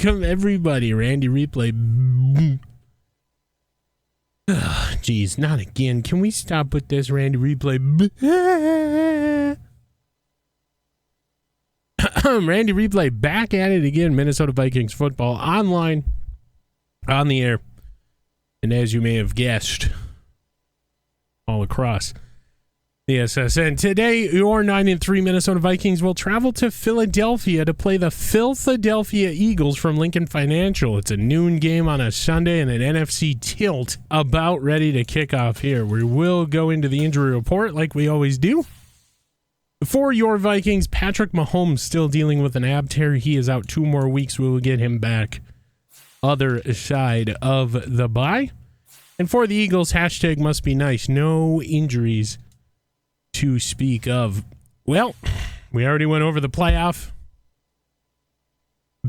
welcome everybody. Randy Replay. Jeez, not again. Can we stop with this, Randy Replay? Randy Replay back at it again. Minnesota Vikings football online, on the air, and as you may have guessed, all across the SSN. Today, your 9-3 Minnesota Vikings will travel to Philadelphia to play the Philadelphia Eagles from Lincoln Financial. It's a noon game on a Sunday and an NFC tilt about ready to kick off here. We will go into the injury report like we always do. For your Vikings, Patrick Mahomes still dealing with an ab tear. He is out 2 more weeks. We will get him back other side of the bye. And for the Eagles, hashtag must be nice. No injuries to speak of. Well, we already went over the playoff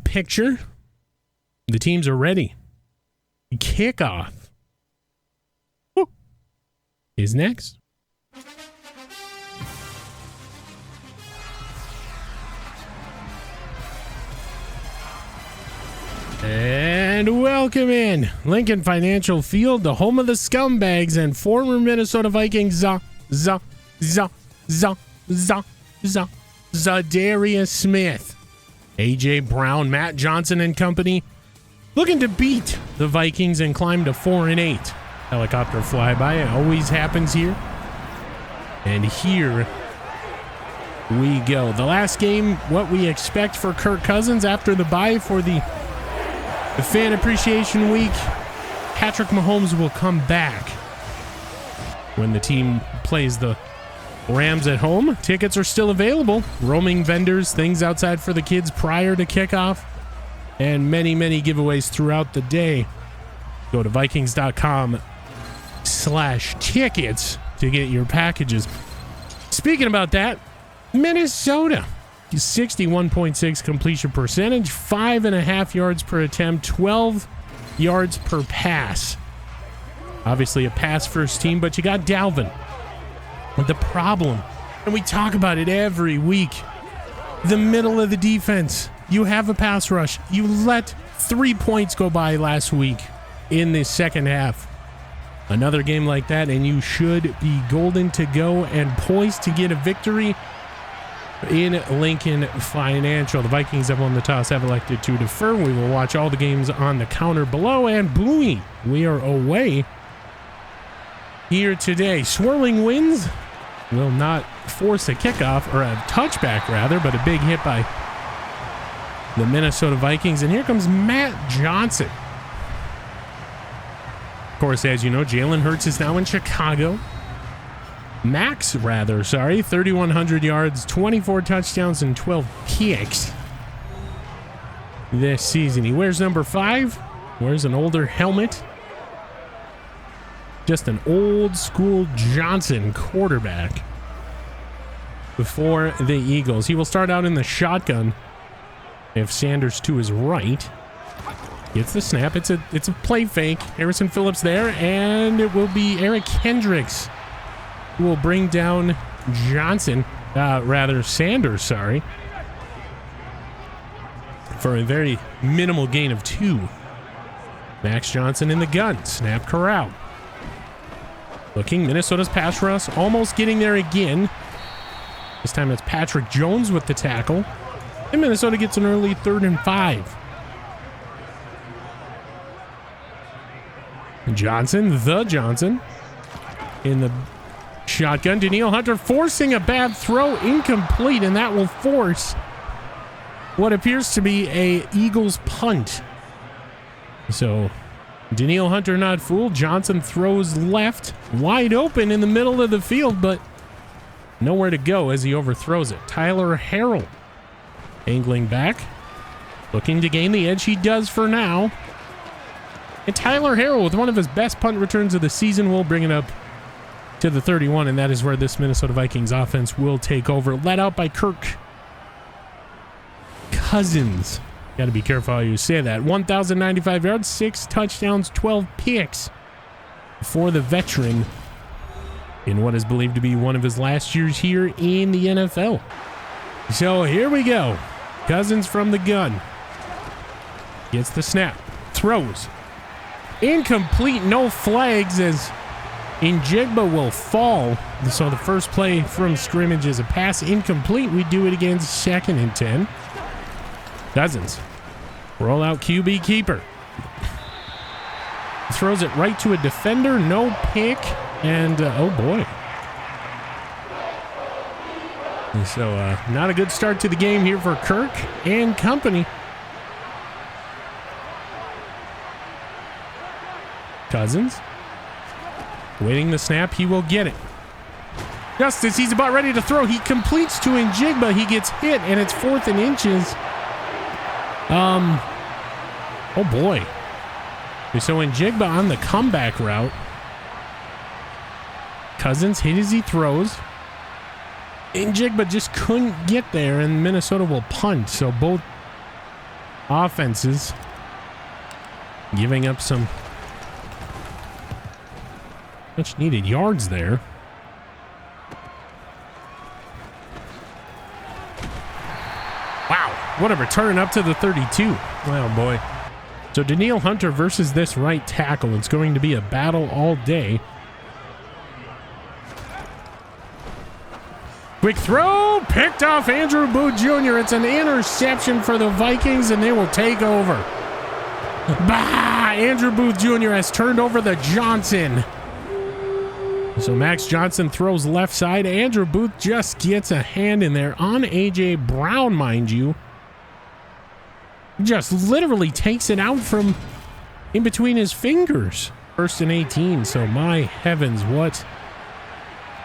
picture. The teams are ready. Kickoff is next. And welcome in Lincoln Financial Field, the home of the scumbags and former Minnesota Vikings Zadarius Smith, AJ Brown, Matt Johnson and company looking to beat the Vikings and climb to 4-8. Helicopter flyby, it always happens here. And here we go. The last game, what we expect for Kirk Cousins after the bye for the Fan Appreciation Week. Patrick Mahomes will come back when the team plays the Rams at home. Tickets are still available. Roaming vendors, things outside for the kids prior to kickoff, and many, many giveaways throughout the day. Go to Vikings.com/tickets to get your packages. Speaking about that, Minnesota, 61.6 completion percentage, 5.5 yards per attempt, 12 yards per pass. Obviously a pass first team, but you got Dalvin. The problem, and we talk about it every week, the middle of the defense. You have a pass rush. You let 3 points go by last week in the second half. Another game like that, and you should be golden to go and poised to get a victory in Lincoln Financial. The Vikings have won the toss, have elected to defer. We will watch all the games on the counter below, and booey, we are away here today. Swirling winds will not force a kickoff, or a touchback rather, but a big hit by the Minnesota Vikings. And here comes Matt Johnson. Of course, as you know, Jalen Hurts is now in Chicago. 3,100 yards, 24 touchdowns, and 12 picks this season. He wears number 5, wears an older helmet. Just an old school Johnson quarterback for the Eagles. He will start out in the shotgun if Sanders to his right gets the snap. It's a play fake. Harrison Phillips there, and it will be Eric Hendricks who will bring down Sanders, for a very minimal gain of 2. Max Johnson in the gun. Snap corral. Looking, Minnesota's pass rush almost getting there again. This time it's Patrick Jones with the tackle. And Minnesota gets an early 3rd and 5. Johnson in the shotgun. Danielle Hunter forcing a bad throw, incomplete, and that will force what appears to be a Eagles punt. So Danielle Hunter not fooled. Johnson throws left, wide open in the middle of the field, but nowhere to go as he overthrows it. Tyler Harrell angling back, looking to gain the edge. He does for now. And Tyler Harrell, with one of his best punt returns of the season, will bring it up to the 31, and that is where this Minnesota Vikings offense will take over. Led out by Kirk Cousins. Got to be careful how you say that. 1,095 yards, 6 touchdowns, 12 picks for the veteran in what is believed to be one of his last years here in the NFL. So here we go. Cousins from the gun. Gets the snap. Throws. Incomplete, no flags as Njigba will fall. So the first play from scrimmage is a pass incomplete. We do it again, 2nd and 10. Cousins. Roll out QB keeper. Throws it right to a defender. No pick. And, oh boy. So, not a good start to the game here for Kirk and company. Cousins. Waiting the snap. He will get it. Just as he's about ready to throw, he completes to Njigba. He gets hit, and it's 4th and inches. Oh boy. So Njigba on the comeback route. Cousins hit as he throws. Njigba just couldn't get there, and Minnesota will punt. So both offenses giving up some much needed yards there. Wow, what a return up to the 32. Oh boy. So Danielle Hunter versus this right tackle. It's going to be a battle all day. Quick throw, picked off Andrew Booth Jr. It's an interception for the Vikings, and they will take over. Bah! Andrew Booth Jr. has turned over the Johnson. So Max Johnson throws left side. Andrew Booth just gets a hand in there on A.J. Brown, mind you. Just literally takes it out from in between his fingers. 1st and 18. So my heavens, what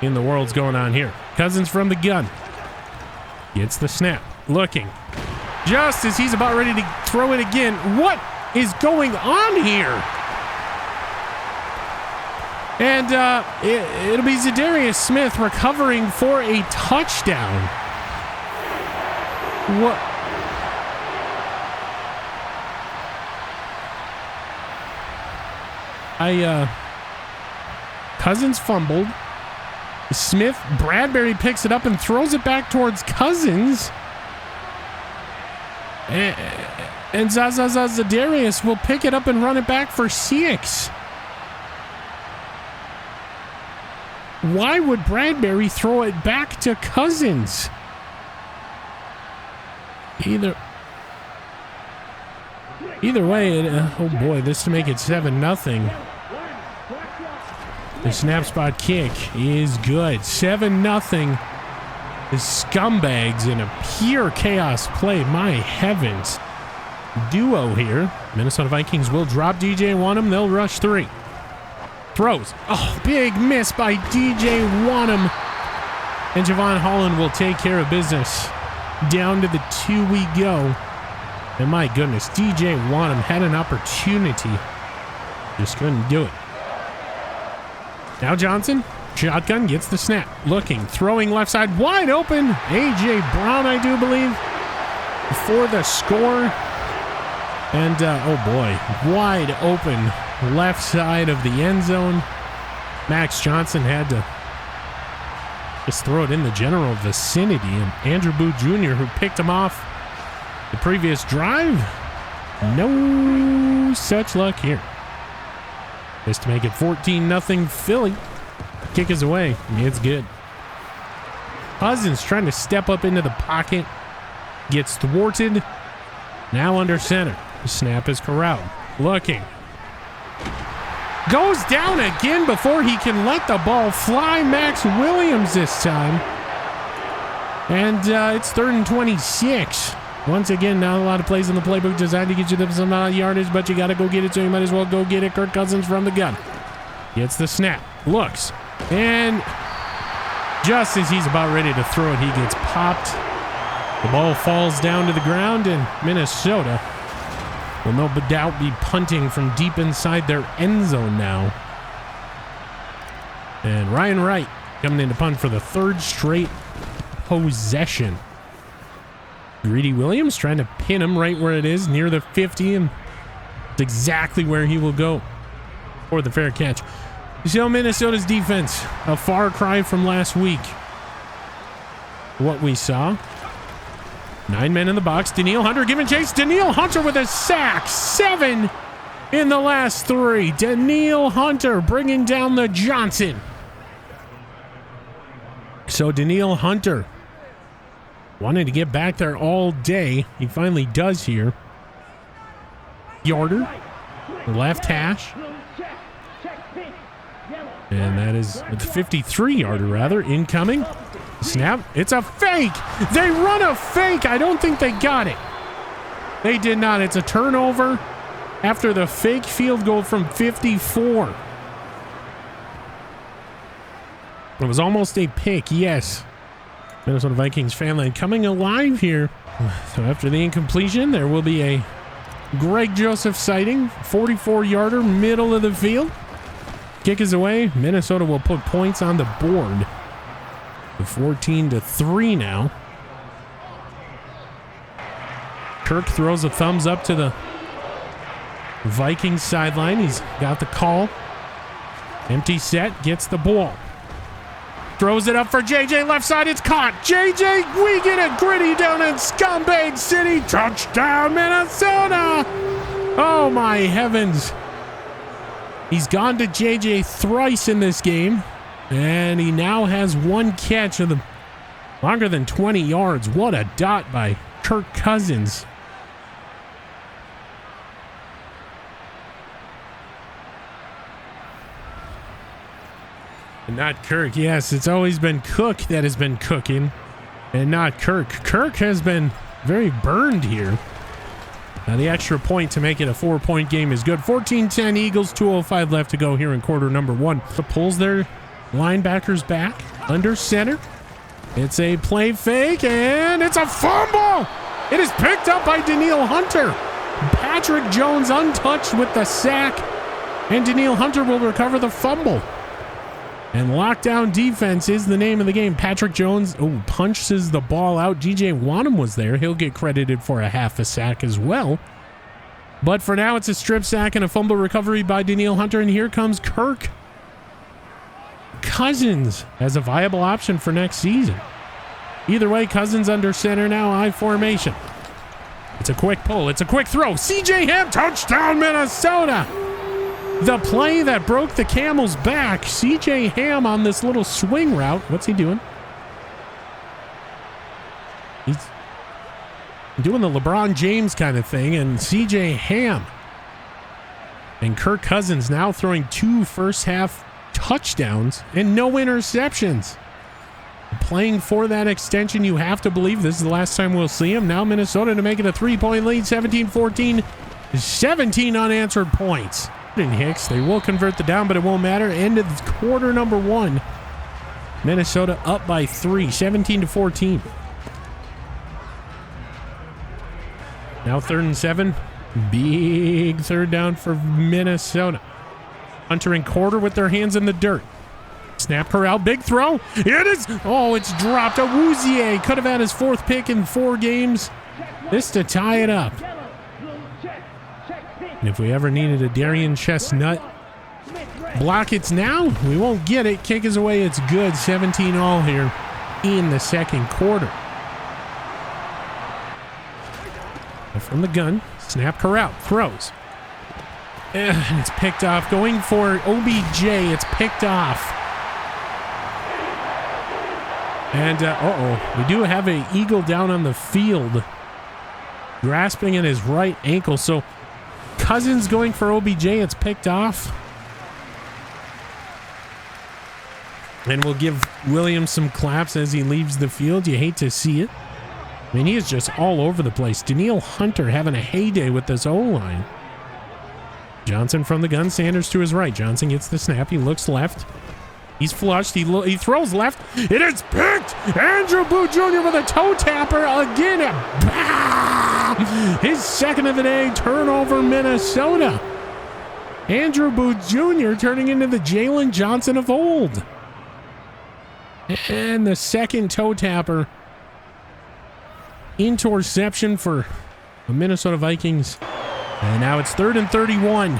in the world's going on here? Cousins from the gun. Gets the snap. Looking. Just as he's about ready to throw it again. What is going on here? And it'll be Zadarius Smith recovering for a touchdown. What? Cousins fumbled. Smith, Bradbury picks it up and throws it back towards Cousins. And Zadarius will pick it up and run it back for 6. Why would Bradbury throw it back to Cousins? Either way, oh boy, this to make it 7-0. The snap spot kick is good. 7-0. The scumbags in a pure chaos play. My heavens. Duo here. Minnesota Vikings will drop DJ Wanham. They'll rush 3. Throws. Oh, big miss by DJ Wanham. And Javon Holland will take care of business. Down to the 2 we go. And my goodness, DJ Wanham had an opportunity. Just couldn't do it. Now Johnson, shotgun, gets the snap. Looking, throwing left side, wide open. A.J. Brown, I do believe, for the score. And, oh boy, wide open left side of the end zone. Max Johnson had to just throw it in the general vicinity. And Andrew Booth Jr., who picked him off the previous drive, no such luck here. Just to make it 14-0 Philly. Kick is away. It's good. Cousins trying to step up into the pocket. Gets thwarted. Now under center. The snap is corralled. Looking. Goes down again before he can let the ball fly. Max Williams this time. And it's 3rd and 26. Once again, not a lot of plays in the playbook designed to get you some yardage, but you got to go get it, so you might as well go get it. Kirk Cousins from the gun. Gets the snap. Looks. And just as he's about ready to throw it, he gets popped. The ball falls down to the ground, and Minnesota will no doubt be punting from deep inside their end zone now. And Ryan Wright coming in to punt for the 3rd straight possession. Greedy Williams trying to pin him right where it is, near the 50, and it's exactly where he will go for the fair catch. So Minnesota's defense, a far cry from last week. What we saw. 9 men in the box. Daniil Hunter giving chase. Daniil Hunter with a sack. 7 in the last 3. Daniil Hunter bringing down the Johnson. So Daniil Hunter wanted to get back there all day. He finally does here. Yarder. Left hash. And that is the 53-yarder, rather, incoming. Snap. It's a fake. They run a fake. I don't think they got it. They did not. It's a turnover after the fake field goal from 54. It was almost a pick, yes. Minnesota Vikings fan line coming alive here. So after the incompletion, there will be a Greg Joseph sighting. 44-yarder, middle of the field. Kick is away. Minnesota will put points on the board. 14-3 now. Kirk throws a thumbs up to the Vikings sideline. He's got the call. Empty set, gets the ball. Throws it up for JJ, left side, it's caught. JJ, we get it gritty down in Scumbag City. Touchdown, Minnesota. Oh my heavens. He's gone to JJ thrice in this game. And he now has 1 catch of the longer than 20 yards. What a dot by Kirk Cousins. And not Kirk. Yes, it's always been Cook that has been cooking and not Kirk. Kirk has been very burned here. Now the extra point to make it a 4-point game is good. 14-10 Eagles, 2:05 left to go here in quarter number 1. So pulls their linebackers back under center. It's a play fake and it's a fumble. It is picked up by Daniil Hunter. Patrick Jones untouched with the sack, and Daniil Hunter will recover the fumble. And lockdown defense is the name of the game. Patrick Jones punches the ball out. DJ Wanham was there. He'll get credited for a half a sack as well. But for now, it's a strip sack and a fumble recovery by Daniil Hunter. And here comes Kirk Cousins as a viable option for next season. Either way, Cousins under center now, I formation. It's a quick pull. It's a quick throw. CJ Ham, touchdown, Minnesota. The play that broke the camel's back. CJ Ham on this little swing route. What's he doing? He's doing the LeBron James kind of thing. And CJ Ham and Kirk Cousins now throwing 2 first-half touchdowns and no interceptions. Playing for that extension, you have to believe this is the last time we'll see him. Now Minnesota to make it a 3-point lead, 17-14, 17 unanswered points. In Hicks, they will convert the down, but it won't matter. End of quarter number 1. Minnesota up by 3, 17-14. Now 3rd and 7. Big third down for Minnesota. Hunter and quarter with their hands in the dirt. Snap corral, big throw. It is. Oh, it's dropped. Awuzie could have had his 4th pick in 4 games. This to tie it up. And if we ever needed a Darian Chestnut block, it's now. We won't get it. Kick is away. It's good. 17-all here in the second quarter. From the gun, snap corral, throws. And it's picked off. Going for OBJ. It's picked off. And, we do have an Eagle down on the field, grasping at his right ankle. So Cousins going for OBJ. It's picked off. And we'll give Williams some claps as he leaves the field. You hate to see it. I mean, he is just all over the place. Daniil Hunter having a heyday with this O-line. Johnson from the gun. Sanders to his right. Johnson gets the snap. He looks left. He's flushed. He throws left. It is picked. Andrew Booth Jr. with a toe tapper again. Bah! His second of the day. Turnover, Minnesota. Andrew Booth Jr. turning into the Jalen Johnson of old. And the second toe tapper. Interception for the Minnesota Vikings. And now it's 3rd and 31.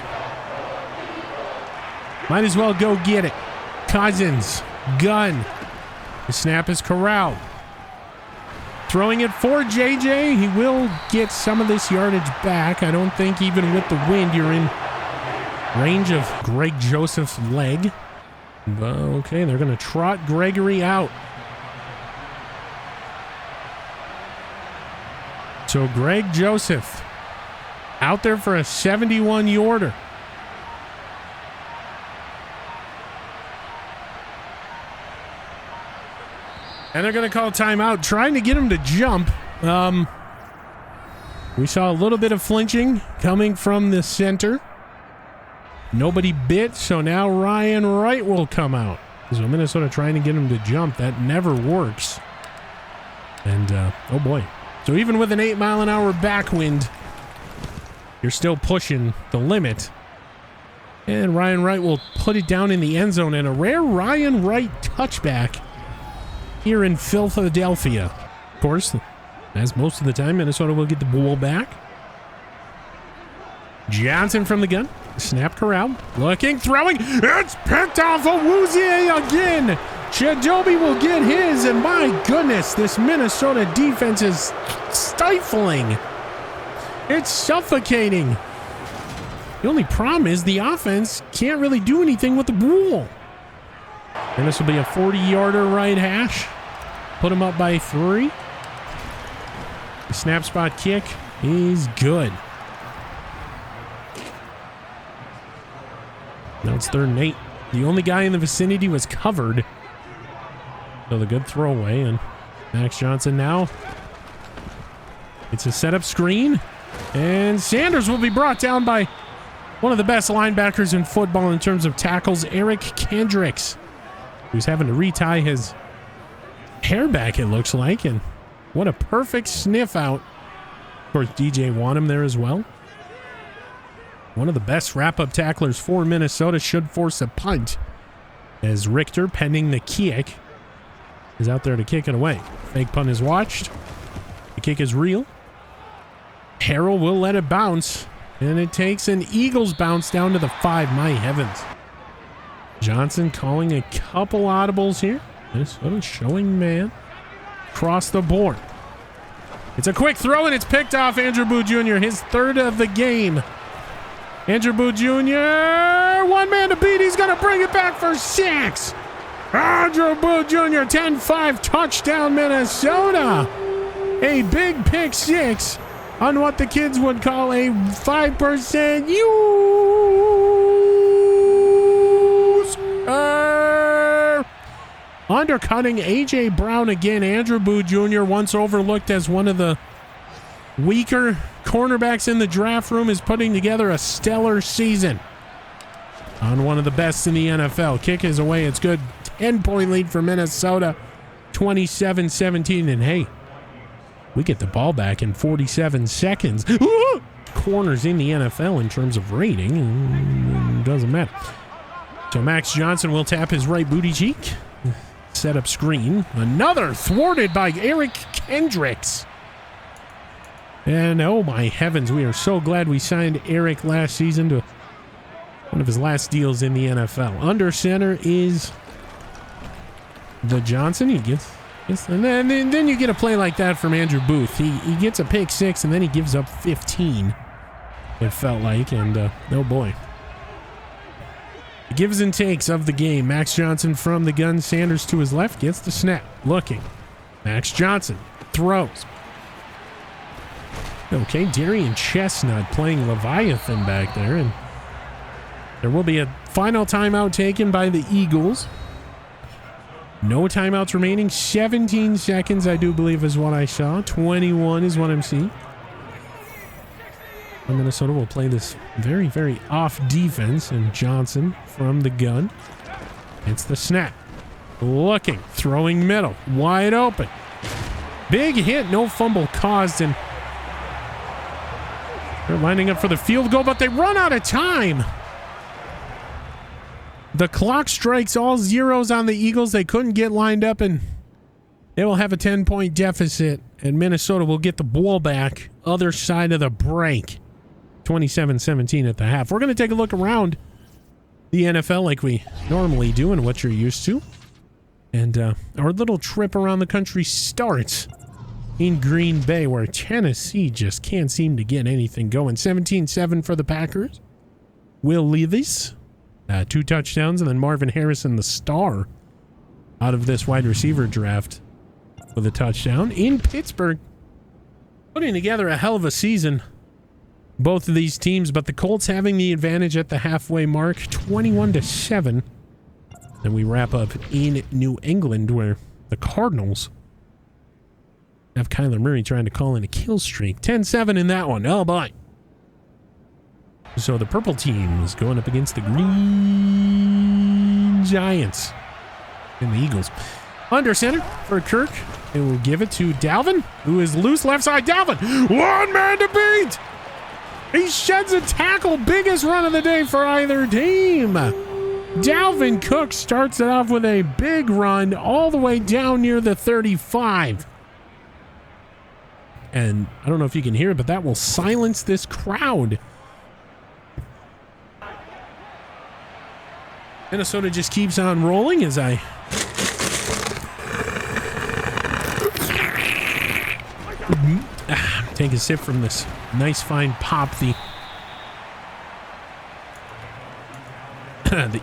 Might as well go get it. Cousins, gun. The snap is corralled. throwing it for JJ. He will get some of this yardage back. I don't think even with the wind you're in range of Greg Joseph's leg. Okay, they're going to trot Gregory out. So Greg Joseph out there for a 71-yarder. And they're going to call timeout, trying to get him to jump. We saw a little bit of flinching coming from the center. Nobody bit, so now Ryan Wright will come out. So Minnesota trying to get him to jump. That never works. And, oh boy. So even with an 8-mile-an-hour backwind, you're still pushing the limit. And Ryan Wright will put it down in the end zone. And a rare Ryan Wright touchback here in Philadelphia. Of course, as most of the time, Minnesota will get the ball back. Johnson from the gun. Snap corral. Looking, throwing. It's picked off Awuzie again. Chidobe will get his. And my goodness, this Minnesota defense is stifling. It's suffocating. The only problem is the offense can't really do anything with the ball. And this will be a 40-yarder right hash. Put him up by 3. The snap spot kick is good. Now it's 3rd and 8. The only guy in the vicinity was covered. So the good throwaway. And Max Johnson now. It's a setup screen. And Sanders will be brought down by one of the best linebackers in football in terms of tackles, Eric Kendricks, who's having to retie his hair back, it looks like. And what a perfect sniff out. Of course, DJ Wanham there as well. One of the best wrap-up tacklers for Minnesota should force a punt, as Richter, pending the kick, is out there to kick it away. Fake punt is watched. The kick is real. Harrell will let it bounce, and it takes an Eagles bounce down to the 5. My heavens. Johnson calling a couple audibles here. Minnesota showing man across the board. It's a quick throw, and it's picked off Andrew Booth Jr., his 3rd of the game. Andrew Booth Jr., one man to beat. He's going to bring it back for 6. Andrew Booth Jr., 10-5 touchdown Minnesota. A big pick 6 on what the kids would call a 5% use. Undercutting A.J. Brown again. Andrew Booth Jr., once overlooked as one of the weaker cornerbacks in the draft room, is putting together a stellar season on one of the best in the NFL. Kick is away. It's good. 10-point lead for Minnesota. 27-17. And hey, we get the ball back in 47 seconds. Corners in the NFL in terms of rating. Doesn't matter. So Max Johnson will tap his right booty cheek. Set up screen. Another thwarted by Eric Kendricks. And oh my heavens, we are so glad we signed Eric last season to one of his last deals in the NFL. Under center is the Johnson. He gets and then you get a play like that from Andrew Booth. He gets a pick 6 and then he gives up 15. It felt like, and oh boy. The gives and takes of the game. Max Johnson from the gun. Sanders to his left gets the snap. Looking. Max Johnson throws. Okay, Darian Chestnut playing Leviathan back there, and there will be a final timeout taken by the Eagles. No timeouts remaining. 17 seconds, I do believe, is what I saw. 21 is what I'm seeing. And Minnesota will play this very, very off defense, and Johnson from the gun. It's the snap. Looking, throwing middle, wide open. Big hit, no fumble caused, and they're lining up for the field goal, but they run out of time. The clock strikes all zeros on the Eagles. They couldn't get lined up, and they will have a 10-point deficit, and Minnesota will get the ball back other side of the break. 27-17 at the half. We're going to take a look around the NFL like we normally do and what you're used to. And our little trip around the country starts in Green Bay, where Tennessee just can't seem to get anything going. 17-7 for the Packers. Will Levis, 2 touchdowns, and then Marvin Harrison, the star out of this wide receiver draft, with a touchdown. In Pittsburgh, putting together a hell of a season, both of these teams, but the Colts having the advantage at the halfway mark, 21-7. And we wrap up in New England, where the Cardinals have Kyler Murray trying to call in a kill streak. 10-7 in that one. Oh, boy. So the purple team is going up against the green Giants and the Eagles. Under center for Kirk. It will give it to Dalvin, who is loose left side. Dalvin, one man to beat. He sheds a tackle. Biggest run of the day for either team. Dalvin Cook starts it off with a big run all the way down near the 35. And I don't know if you can hear it, but that will silence this crowd. Minnesota just keeps on rolling as I take a sip from this nice fine pop the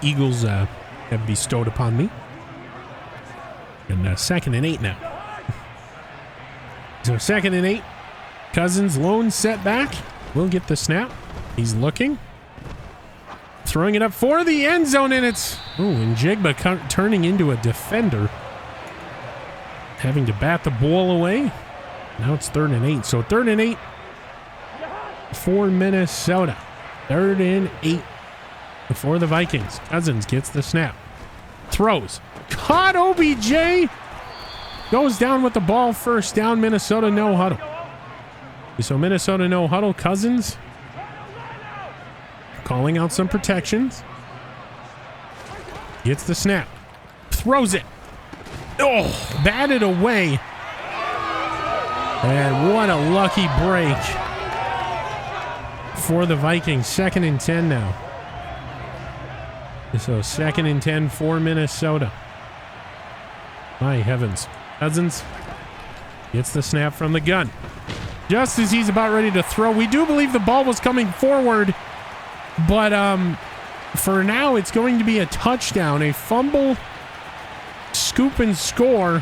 Eagles have bestowed upon me. And 2nd and 8 now. So 2nd and 8. Cousins lone setback. Will get the snap. He's looking. Throwing it up for the end zone, and it's... Oh, and Jigba turning into a defender. Having to bat the ball away. Now it's 3rd and 8. So 3rd and 8 for Minnesota. 3rd and 8 for the Vikings. Cousins gets the snap. Throws. Caught OBJ. Goes down with the ball. First down. Minnesota no huddle. So Minnesota no huddle. Cousins calling out some protections. Gets the snap. Throws it. Oh, batted away. And what a lucky break for the Vikings. 2nd and 10 now. So 2nd and 10 for Minnesota. My heavens. Cousins gets the snap from the gun. Just as he's about ready to throw. We do believe the ball was coming forward. But for now, it's going to be a touchdown. A fumble, scoop and score.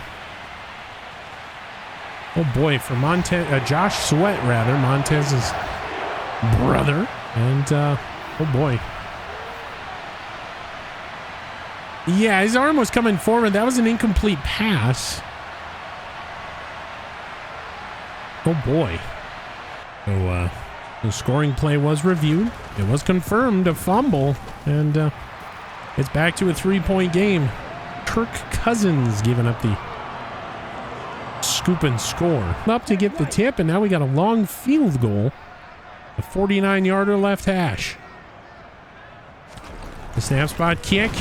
Oh boy, for Josh Sweat, rather. Montez's brother. And, oh boy. Yeah, his arm was coming forward. That was an incomplete pass. Oh boy. So, the scoring play was reviewed. It was confirmed a fumble. And it's back to a 3-point game. Kirk Cousins giving up the scoop and score. Up to get the tip, and now we got a long field goal. A 49-yarder left hash. The snap spot kick.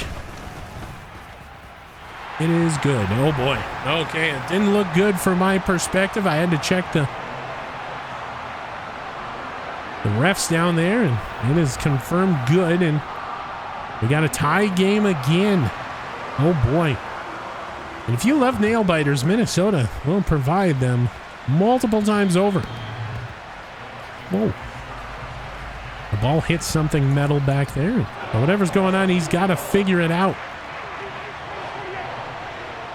It is good. Oh boy. Okay, it didn't look good from my perspective. I had to check the refs down there, and it is confirmed good, and we got a tie game again. Oh boy. And if you love nail biters, Minnesota will provide them multiple times over. Whoa. The ball hits something metal back there. But whatever's going on, he's got to figure it out.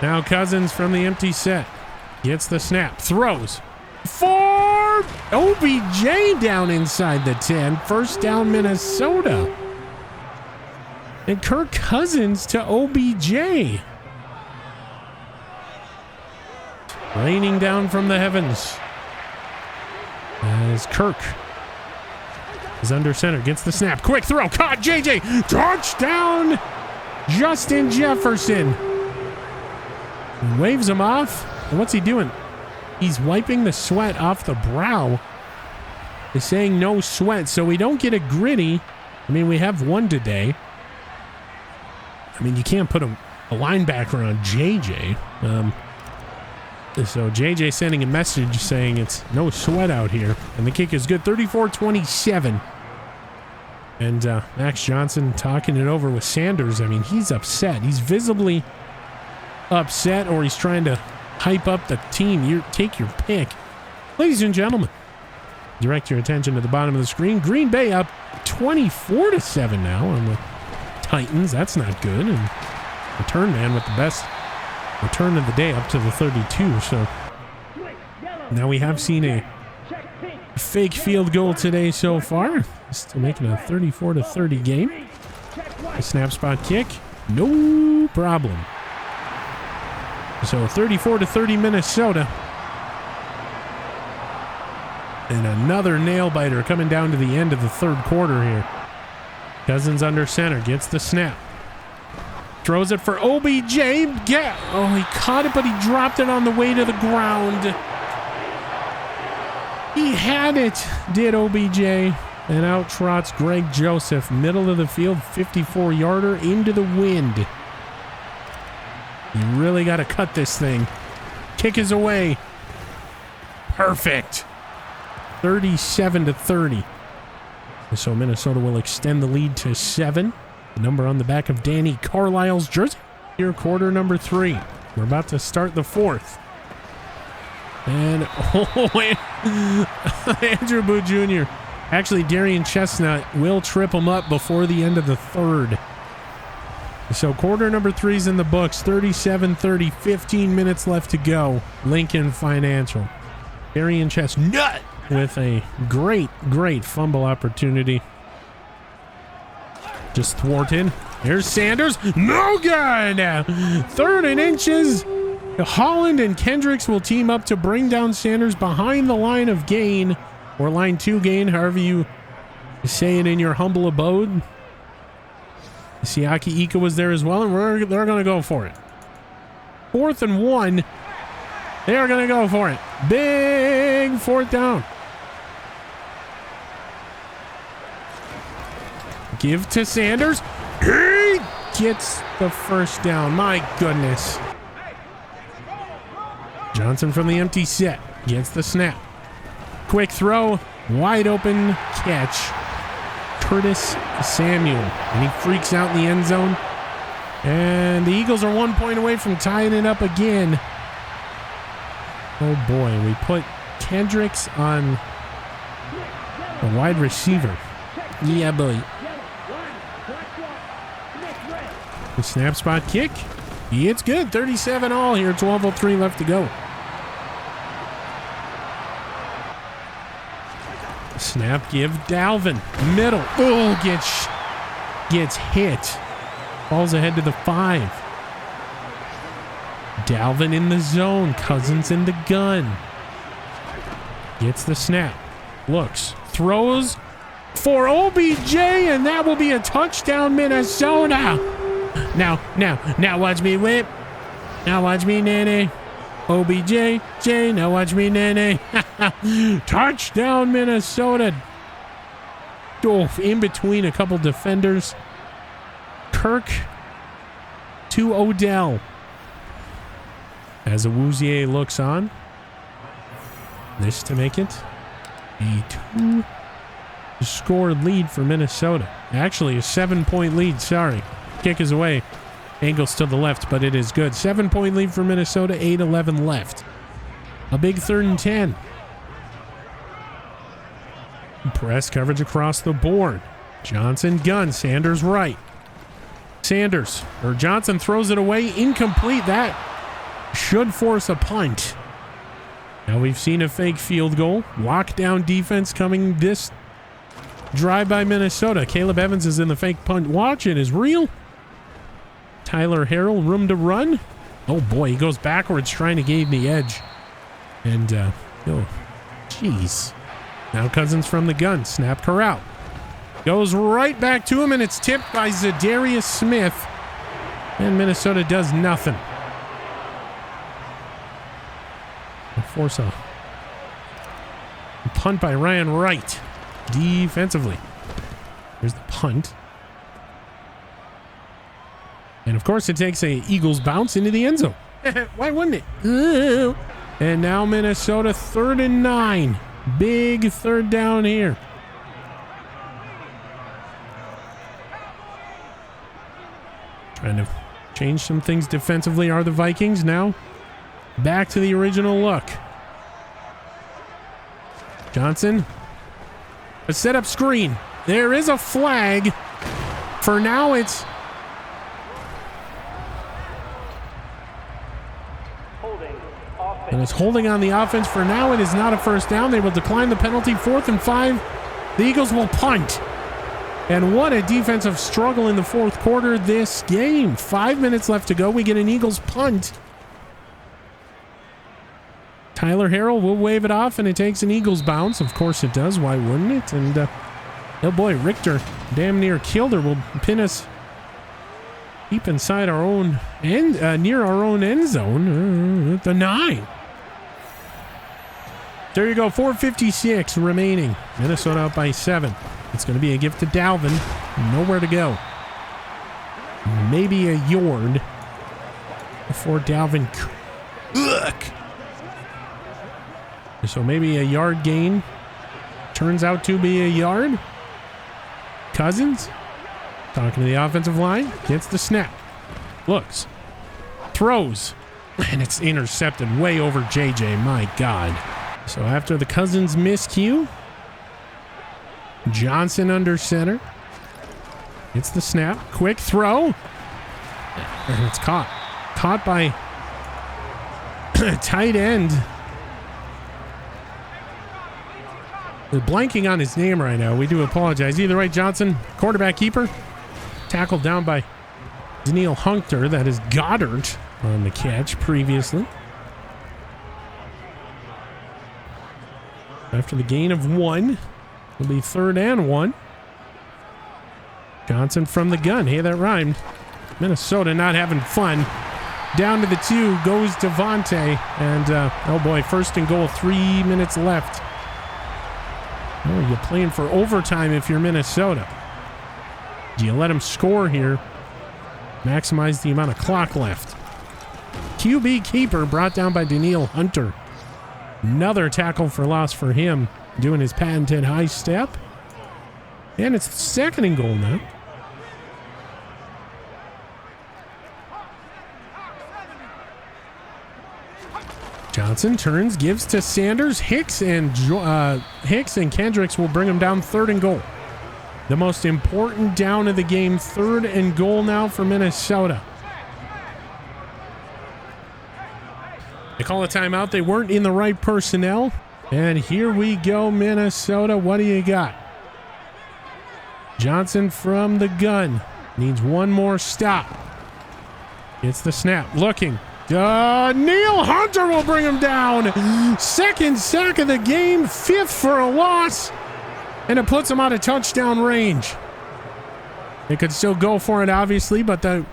Now Cousins from the empty set. Gets the snap. Throws. For OBJ down inside the 10. First down, Minnesota. And Kirk Cousins to OBJ. Raining down from the heavens. As Kirk is under center. Gets the snap. Quick throw. Caught JJ. Touchdown. Justin Jefferson. Waves him off. And what's he doing? He's wiping the sweat off the brow. He's saying no sweat, so we don't get a gritty. I mean, we have one today. I mean, you can't put a linebacker on JJ. So JJ sending a message saying it's no sweat out here. And the kick is good. 34-27. And Max Johnson talking it over with Sanders. I mean, he's upset. He's visibly upset, or he's trying to hype up the team. You take your pick. Ladies and gentlemen, direct your attention to the bottom of the screen. Green Bay up 24-7 now on the Titans. That's not good. And return man with the best return of the day up to the 32. So now we have seen a fake field goal today so far. Still making a 34-30 game. A snap spot kick. No problem. So 34-30 Minnesota. And another nail biter coming down to the end of the third quarter here. Cousins under center, gets the snap. Throws it for OBJ. Oh, he caught it, but he dropped it on the way to the ground. He had it, did OBJ. And out trots Greg Joseph, middle of the field, 54-yarder into the wind. You really got to cut this thing. Kick is away. Perfect. 37-30. So Minnesota will extend the lead to 7. The number on the back of Danny Carlisle's jersey. Here, quarter number 3. We're about to start the 4th. And Andrew Booth Jr. Actually, Darian Chestnut will trip him up before the end of the 3rd. So quarter number 3's in the books. 37-30, 15 minutes left to go. Lincoln Financial. Darian Chestnut with a great fumble opportunity. Just thwarted. Here's Sanders. No good. 3rd and inches. Holland and Kendricks will team up to bring down Sanders behind the line of gain. Or line 2 gain, however you say it in your humble abode. Siaki Ika was there as well, and they're going to go for it. 4th and 1. They are going to go for it. Big 4th down. Give to Sanders. He gets the first down. My goodness. Johnson from the empty set. Gets the snap. Quick throw. Wide open catch. Curtis Samuel. And he freaks out in the end zone. And the Eagles are 1 point away from tying it up again. Oh boy. We put Kendricks on a wide receiver. Yeah, boy. The snap spot kick. It's good. 37 all here. 12:03 left to go. Snap, give Dalvin. Middle. Oh, gets hit. Falls ahead to the 5. Dalvin in the zone. Cousins in the gun. Gets the snap. Looks. Throws for OBJ, and that will be a touchdown, Minnesota. Now watch me whip. Now watch me nene. OBJ, now watch me nene. Touchdown, Minnesota. Oh, in between a couple defenders. Kirk to Odell. As Awuzie looks on. This to make it a 2-score lead for Minnesota. Actually, a 7-point lead, sorry. Kick is away. Angles to the left, but it is good. 7-point lead for Minnesota, 8:11 left. A big 3rd and 10. Press coverage across the board. Johnson gun, Sanders right. Johnson throws it away, incomplete. That should force a punt. Now we've seen a fake field goal. Lockdown defense coming this drive by Minnesota. Caleb Evans is in the fake punt. Watch, it is real. Tyler Harrell, room to run. Oh boy, he goes backwards trying to gain the edge. And, jeez. Now Cousins from the gun. Snap corral. Goes right back to him, and it's tipped by Zadarius Smith. And Minnesota does nothing. Force a punt by Ryan Wright. Defensively. Here's the punt. And of course it takes a Eagles bounce into the end zone. Why wouldn't it? And now Minnesota 3rd and 9. Big 3rd down here. Trying to change some things defensively are the Vikings now. back to the original look. Johnson, a setup screen. There is a flag. For now, it's and it's holding on the offense. For now, it is not a first down. They will decline the penalty. 4th and 5. The Eagles will punt. And what a defensive struggle in the fourth quarter this game. 5 minutes left to go. We get an Eagles punt. Tyler Harrell will wave it off, and it takes an Eagles bounce. Of course it does. Why wouldn't it? And, oh boy, Richter damn near killed her. Will pin us deep inside our own end, near our own end zone. At the 9. There you go. 4:56 remaining. Minnesota up by 7. It's going to be a gift to Dalvin. Nowhere to go. Maybe a yard before Dalvin. Ugh. So maybe a yard gain turns out to be a yard. Cousins talking to the offensive line. Gets the snap. Looks. Throws. And it's intercepted way over JJ. My God. So after the Cousins miscue, Johnson under center. It's the snap. Quick throw. And it's caught. Caught by tight end. We're blanking on his name right now. We do apologize. Either way, Johnson, quarterback keeper. Tackled down by Daniil Hunter. That is Goddard on the catch previously. After the gain of 1, it'll be 3rd and 1. Johnson from the gun. Hey, that rhymed. Minnesota not having fun. Down to the 2 goes Devontae. And, oh boy, 1st and goal, 3 minutes left. Oh, you're playing for overtime if you're Minnesota. Do you let them score here? Maximize the amount of clock left. QB keeper brought down by Daniil Hunter. Another tackle for loss for him. Doing his patented high step. And it's 2nd and goal now. Johnson turns, gives to Sanders. Hicks and Kendricks will bring him down 3rd and goal. The most important down of the game. 3rd and goal now for Minnesota. They call a timeout. They weren't in the right personnel. And here we go, Minnesota. What do you got? Johnson from the gun. Needs one more stop. Gets the snap. Looking. Neil Hunter will bring him down. 2nd sack of the game. 5th for a loss. And it puts him out of touchdown range. They could still go for it, obviously, but the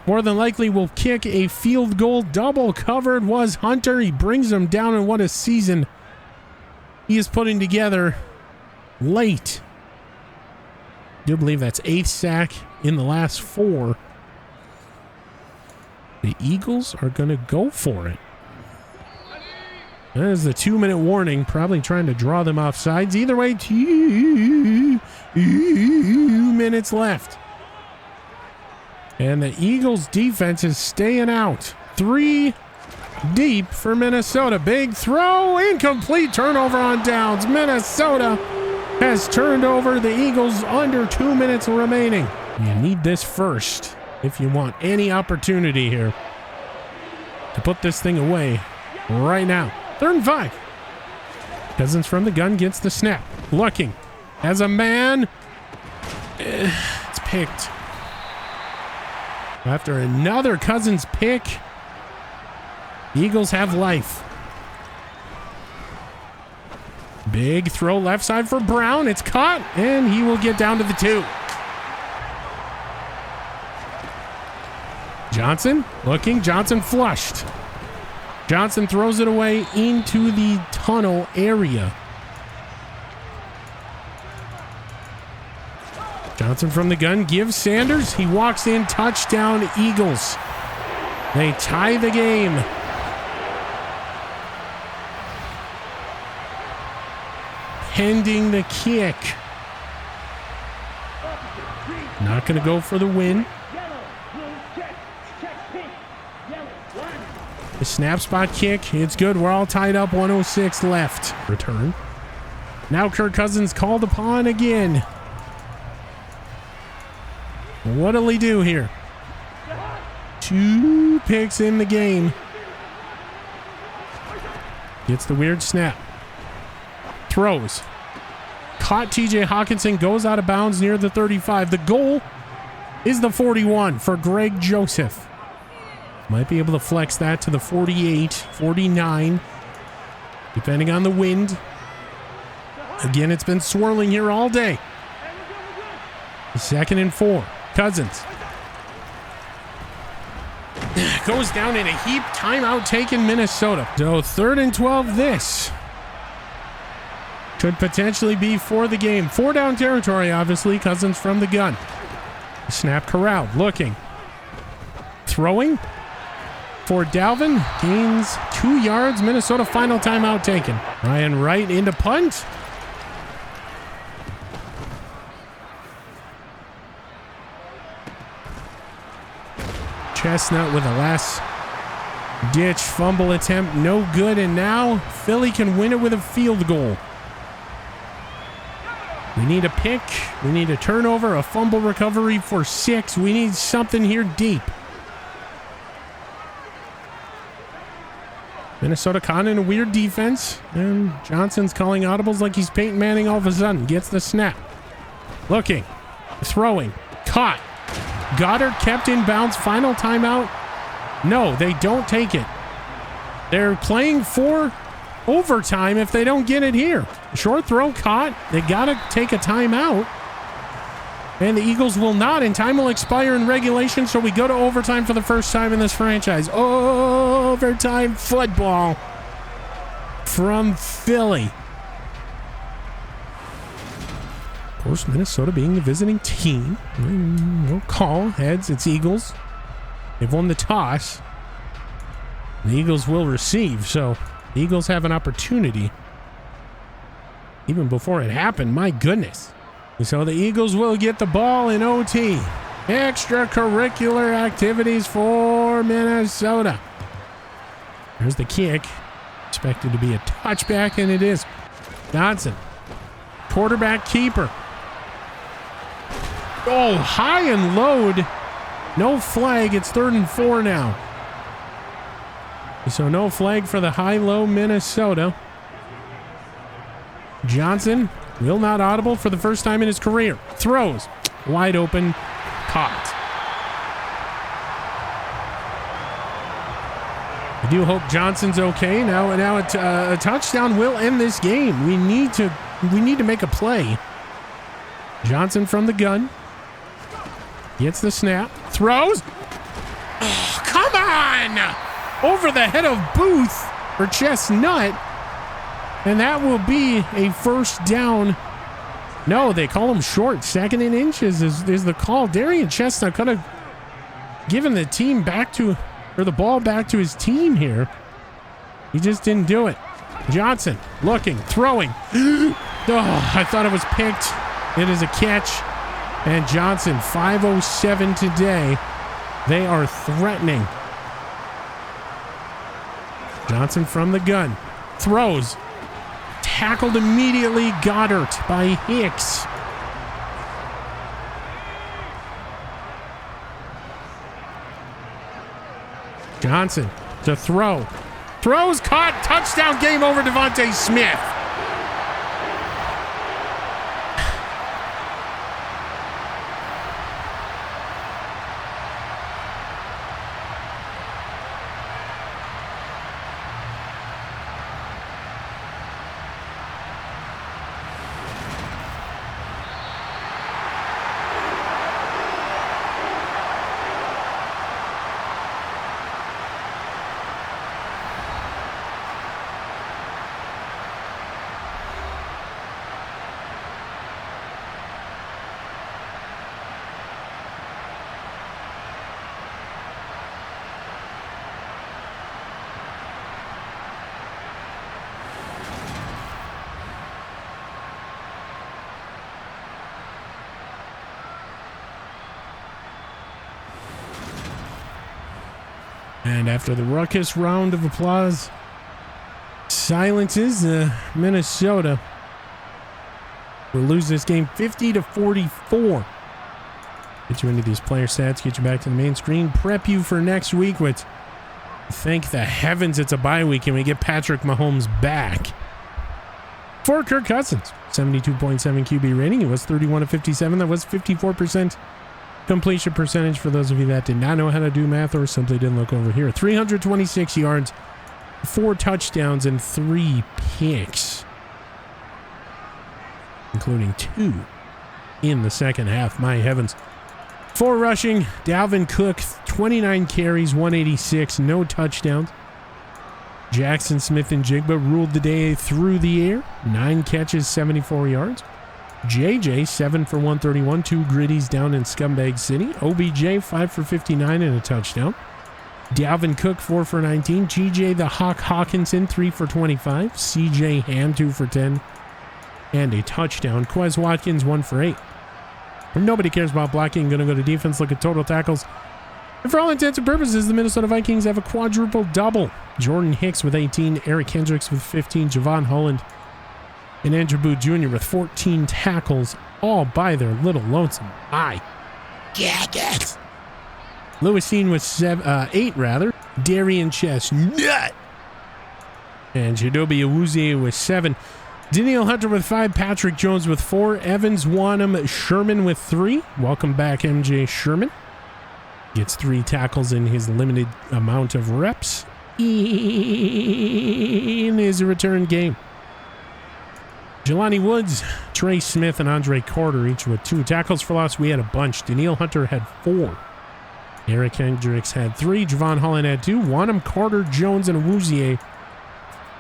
more than likely will kick a field goal. Double covered was Hunter. He brings him down, and what a season he is putting together late. I do believe that's 8th sack in the last 4. The Eagles are going to go for it. That is the 2-minute warning. Probably trying to draw them off sides. Either way, 2 minutes left. And the Eagles defense is staying out. 3 deep for Minnesota. Big throw. Incomplete. Turnover on downs. Minnesota has turned over the Eagles under 2 minutes remaining. You need this first if you want any opportunity here to put this thing away right now. 3rd and 5. Cousins from the gun gets the snap. Looking. As a man. It's picked. After another Cousins pick, the Eagles have life. Big throw left side for Brown. It's caught, and he will get down to the 2. Johnson looking. Johnson flushed. Johnson throws it away into the tunnel area. Johnson from the gun gives Sanders. He walks in. Touchdown, Eagles. They tie the game. Pending the kick. Not going to go for the win. The snap spot kick. It's good. We're all tied up. 106 left. Return. Now Kirk Cousins called upon again. What'll he do here? 2 picks in the game. Gets the weird snap. Throws. Caught TJ Hawkinson. Goes out of bounds near the 35. The goal is the 41 for Greg Joseph. Might be able to flex that to the 48, 49, depending on the wind. Again, it's been swirling here all day. 2nd and 4. Cousins. Goes down in a heap. Timeout taken, Minnesota. So 3rd and 12 this. Could potentially be for the game. 4 down territory, obviously. Cousins from the gun. Snap corralled. Looking. Throwing. For Dalvin. Gains 2 yards. Minnesota final timeout taken. Ryan Wright into punt. Chestnut with a last ditch fumble attempt. No good. And now Philly can win it with a field goal. We need a pick. We need a turnover, a fumble recovery for 6. We need something here deep. Minnesota caught in a weird defense. And Johnson's calling audibles like he's Peyton Manning all of a sudden. Gets the snap. Looking. Throwing. Caught. Goddard kept in bounds. Final timeout. No, they don't take it. They're playing for overtime if they don't get it here. Short throw caught. They got to take a timeout. And the Eagles will not. And time will expire in regulation. So we go to overtime for the first time in this franchise. Overtime football from Philly. Of course, Minnesota being the visiting team. No call. Heads, it's Eagles. They've won the toss. The Eagles will receive. So the Eagles have an opportunity. Even before it happened, my goodness. So the Eagles will get the ball in OT. Extracurricular activities for Minnesota. There's the kick. Expected to be a touchback, and it is. Johnson. Quarterback keeper. Oh, high and load. No flag. It's 3rd and 4 now. So no flag for the high-low Minnesota. Johnson will not audible for the first time in his career. Throws. Wide open. Caught. I do hope Johnson's okay. Now a touchdown will end this game. We need to make a play. Johnson from the gun. Gets the snap. Throws. Oh, come on! Over the head of Booth or Chestnut. And that will be a first down. No, they call him short. 2nd and inches is the call. Darian Chestnut could have given the team the ball back to his team here. He just didn't do it. Johnson looking, throwing. Oh, I thought it was picked. It is a catch. And Johnson, 5:07 today. They are threatening. Johnson from the gun. Throws. Tackled immediately. Goddard by Hicks. Johnson to throw. Throws caught. Touchdown. Game over. Devontae Smith. And after the ruckus round of applause silences, Minnesota will lose this game 50-44. Get you into these player stats, get you back to the main screen, prep you for next week with, thank the heavens it's a bye week and we get Patrick Mahomes back. For Kirk Cousins, 72.7 QB rating. It was 31-57. That was 54% completion percentage for those of you that did not know how to do math or simply didn't look over here. 326 yards, 4 touchdowns, and 3 picks, including 2 in the second half. My heavens. 4 rushing. Dalvin Cook, 29 carries, 186, no touchdowns. Jackson Smith-Njigba ruled the day through the air. 9 catches, 74 yards. JJ, 7 for 131, 2 gritties down in Scumbag City. OBJ, 5 for 59 and a touchdown. Dalvin Cook, 4 for 19. GJ the Hawk Hawkinson, 3 for 25. CJ Ham, 2 for 10 and a touchdown. Quez Watkins, 1 for 8. Nobody cares about blocking. Going to go to defense, look at total tackles. And for all intents and purposes, the Minnesota Vikings have a quadruple double. Jordan Hicks with 18, Eric Hendricks with 15, Javon Holland and Andrew Booth Jr. with 14 tackles, all by their little lonesome eye. Jackets. Lewisine with 8 rather. Darian Chestnut. And Chidobe Awuzie with 7. Danielle Hunter with 5, Patrick Jones with 4, Evans, Wanham, Sherman with 3. Welcome back, MJ Sherman. Gets 3 tackles in his limited amount of reps in his return game. Jelani Woods, Trey Smith, and Andre Carter each with 2 tackles for loss. We had a bunch. Danielle Hunter had 4. Eric Hendricks had 3. Javon Holland had 2. Wanham, Carter, Jones, and Awuzie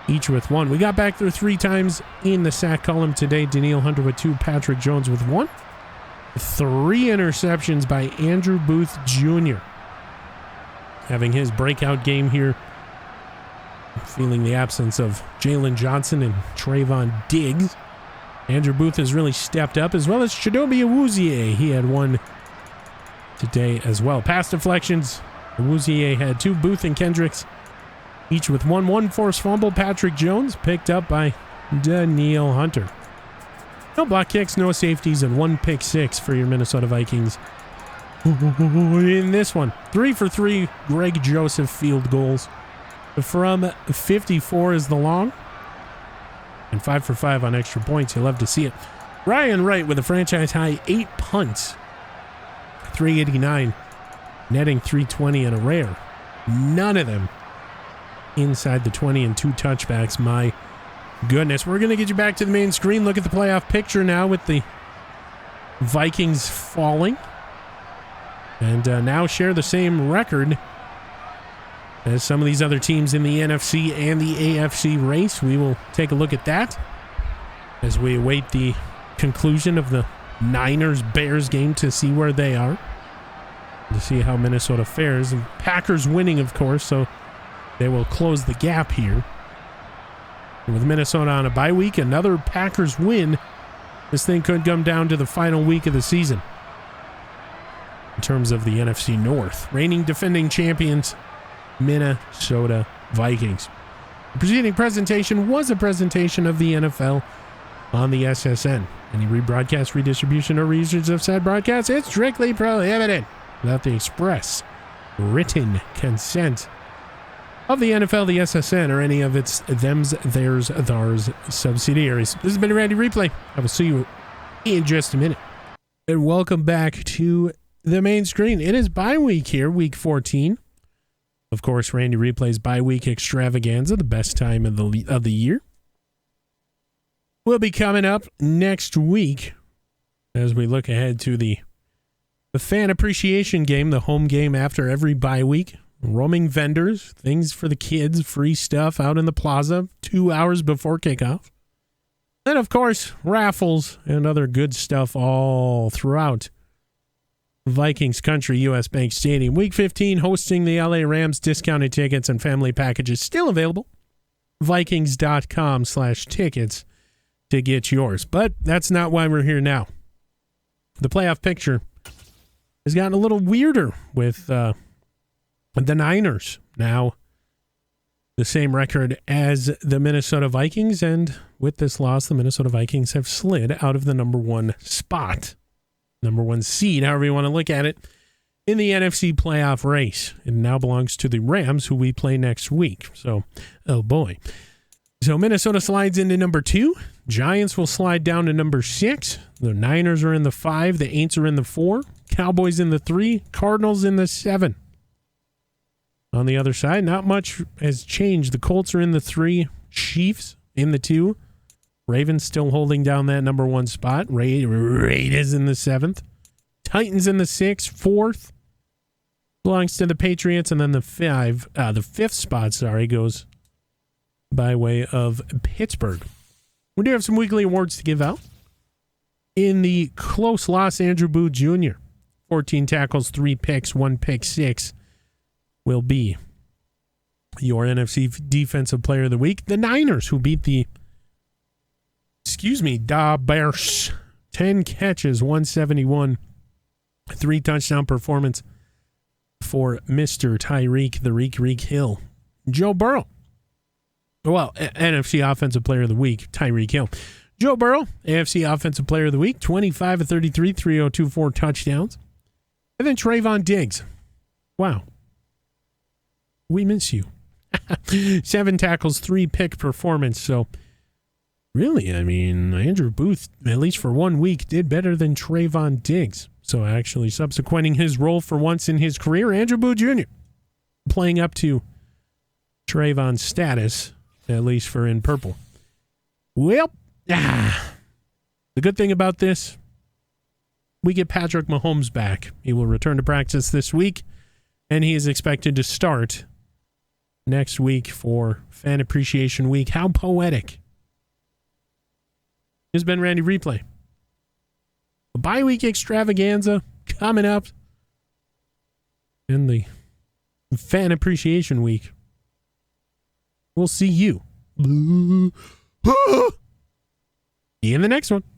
each with 1. We got back there 3 times in the sack column today. Danielle Hunter with 2, Patrick Jones with 1. 3 interceptions by Andrew Booth Jr. Having his breakout game here. Feeling the absence of Jalen Johnson and Trayvon Diggs. Andrew Booth has really stepped up, as well as Chidobe Awuzie. He had 1 today as well. Pass deflections. Awuzie had 2. Booth and Kendricks each with 1. 1 forced fumble. Patrick Jones picked up by Danielle Hunter. No block kicks, no safeties, and 1 pick 6 for your Minnesota Vikings in this one. 3 for 3 Greg Joseph field goals. From 54 is the long. And 5 for 5 on extra points. You love to see it. Ryan Wright with a franchise high 8 punts. 389. Netting 320 and a rare. None of them inside the 20 and 2 touchbacks. My goodness. We're going to get you back to the main screen. Look at the playoff picture now with the Vikings falling. And now share the same record as some of these other teams in the NFC and the AFC race. We will take a look at that as we await the conclusion of the Niners-Bears game to see where they are, to see how Minnesota fares. And Packers winning, of course, so they will close the gap here. And with Minnesota on a bye week, another Packers win, this thing could come down to the final week of the season in terms of the NFC North. Reigning defending champions, Minnesota Vikings. The preceding presentation was a presentation of the NFL on the SSN. Any rebroadcast, redistribution, or reusage of said broadcast is strictly prohibited without the express written consent of the NFL, the SSN, or any of its thems, theirs, thars subsidiaries. This has been a Randy Replay. I will see you in just a minute. And welcome back to the main screen. It is bye week here, week 14. Of course, Randy Replay's bye week extravaganza, the best time of the year, will be coming up next week as we look ahead to the fan appreciation game, the home game after every bye week. Roaming vendors, things for the kids, free stuff out in the plaza 2 hours before kickoff. And of course, raffles and other good stuff all throughout Vikings country, U.S. Bank Stadium. Week 15 hosting the LA Rams. Discounted tickets and family packages still available. Vikings.com/tickets to get yours. But that's not why we're here now. The playoff picture has gotten a little weirder with the Niners now the same record as the Minnesota Vikings, and with this loss, the Minnesota Vikings have slid out of the number 1 spot, number 1 seed, however you want to look at it, in the NFC playoff race. It now belongs to the Rams, who we play next week. So, oh boy. So Minnesota slides into number 2. Giants will slide down to number 6. The Niners are in the 5. The Aints are in the 4. Cowboys in the 3. Cardinals in the 7. On the other side, not much has changed. The Colts are in the 3. Chiefs in the 2. Ravens still holding down that number 1 spot. Raiders in the 7th. Titans in the 6th. 4th belongs to the Patriots, and then the 5th spot, goes by way of Pittsburgh. We do have some weekly awards to give out. In the close loss, Andrew Booth Jr., 14 tackles, 3 picks, 1 pick 6, will be your NFC Defensive Player of the Week. The Niners, who beat the Bears, 10 catches, 171, 3 touchdown performance for Mr. Tyreek, the Reek Hill. Joe Burrow. Well, NFC Offensive Player of the Week, Tyreek Hill. Joe Burrow, AFC Offensive Player of the Week, 25 of 33, 302, touchdowns. And then Trayvon Diggs. Wow. We miss you. 7 tackles, 3 pick performance. So, really, I mean, Andrew Booth, at least for 1 week, did better than Trayvon Diggs. So, actually, subsequenting his role for once in his career, Andrew Booth Jr. playing up to Trayvon's status, at least for in purple. Well, the good thing about this, we get Patrick Mahomes back. He will return to practice this week, and he is expected to start next week for Fan Appreciation Week. How poetic. This has been Randy Replay. A bye-week extravaganza coming up in the Fan Appreciation Week. We'll see you in the next one.